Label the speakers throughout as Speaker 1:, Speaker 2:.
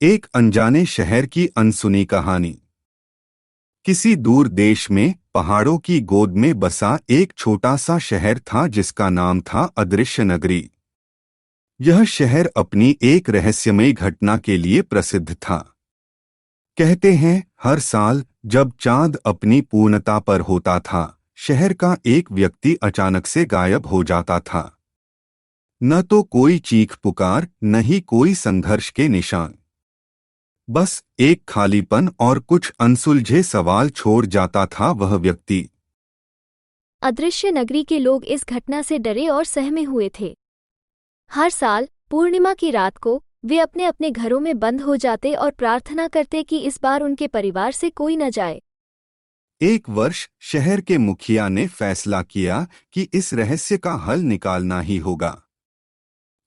Speaker 1: एक अनजाने शहर की अनसुनी कहानी। किसी दूर देश में पहाड़ों की गोद में बसा एक छोटा सा शहर था जिसका नाम था अदृश्य नगरी। यह शहर अपनी एक रहस्यमयी घटना के लिए प्रसिद्ध था। कहते हैं हर साल जब चांद अपनी पूर्णता पर होता था, शहर का एक व्यक्ति अचानक से गायब हो जाता था। न तो कोई चीख पुकार, न ही कोई संघर्ष के निशान। बस एक खालीपन और कुछ अनसुलझे सवाल छोड़ जाता था वह व्यक्ति।
Speaker 2: अदृश्य नगरी के लोग इस घटना से डरे और सहमे हुए थे। हर साल पूर्णिमा की रात को वे अपने अपने घरों में बंद हो जाते और प्रार्थना करते कि इस बार उनके परिवार से कोई न जाए।
Speaker 1: एक वर्ष शहर के मुखिया ने फैसला किया कि इस रहस्य का हल निकालना ही होगा।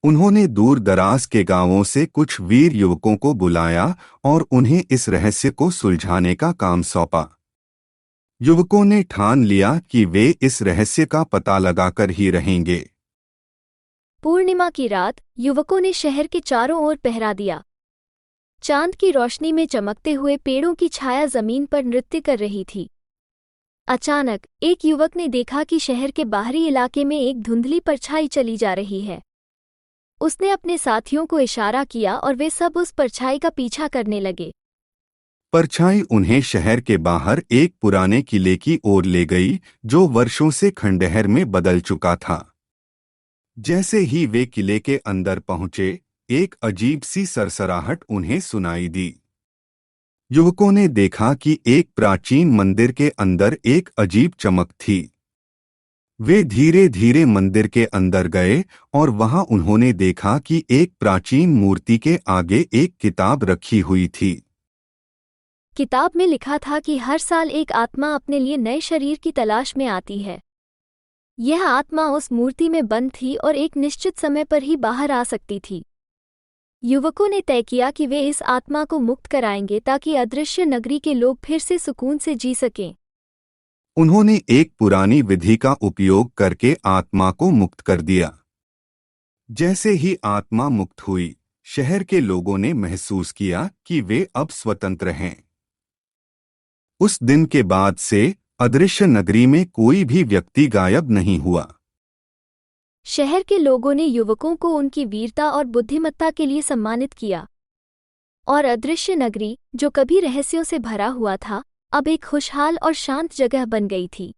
Speaker 1: उन्होंने दूर दराज के गांवों से कुछ वीर युवकों को बुलाया और उन्हें इस रहस्य को सुलझाने का काम सौंपा। युवकों ने ठान लिया कि वे इस रहस्य का पता लगाकर ही रहेंगे।
Speaker 2: पूर्णिमा की रात युवकों ने शहर के चारों ओर पहरा दिया। चांद की रोशनी में चमकते हुए पेड़ों की छाया जमीन पर नृत्य कर रही थी। अचानक एक युवक ने देखा कि शहर के बाहरी इलाके में एक धुंधली परछाई चली जा रही है। उसने अपने साथियों को इशारा किया और वे सब उस परछाई का पीछा करने लगे।
Speaker 1: परछाई उन्हें शहर के बाहर एक पुराने किले की ओर ले गई जो वर्षों से खंडहर में बदल चुका था। जैसे ही वे किले के अंदर पहुंचे, एक अजीब सी सरसराहट उन्हें सुनाई दी। युवकों ने देखा कि एक प्राचीन मंदिर के अंदर एक अजीब चमक थी। वे धीरे धीरे मंदिर के अंदर गए और वहां उन्होंने देखा कि एक प्राचीन मूर्ति के आगे एक किताब रखी हुई थी।
Speaker 2: किताब में लिखा था कि हर साल एक आत्मा अपने लिए नए शरीर की तलाश में आती है। यह आत्मा उस मूर्ति में बंद थी और एक निश्चित समय पर ही बाहर आ सकती थी। युवकों ने तय किया कि वे इस आत्मा को मुक्त कराएंगे ताकि अदृश्य नगरी के लोग फिर से सुकून से जी सकें।
Speaker 1: उन्होंने एक पुरानी विधि का उपयोग करके आत्मा को मुक्त कर दिया। जैसे ही आत्मा मुक्त हुई, शहर के लोगों ने महसूस किया कि वे अब स्वतंत्र हैं। उस दिन के बाद से अदृश्य नगरी में कोई भी व्यक्ति गायब नहीं हुआ।
Speaker 2: शहर के लोगों ने युवकों को उनकी वीरता और बुद्धिमत्ता के लिए सम्मानित किया, और अदृश्य नगरी, जो कभी रहस्यों से भरा हुआ था, अब एक खुशहाल और शांत जगह बन गई थी।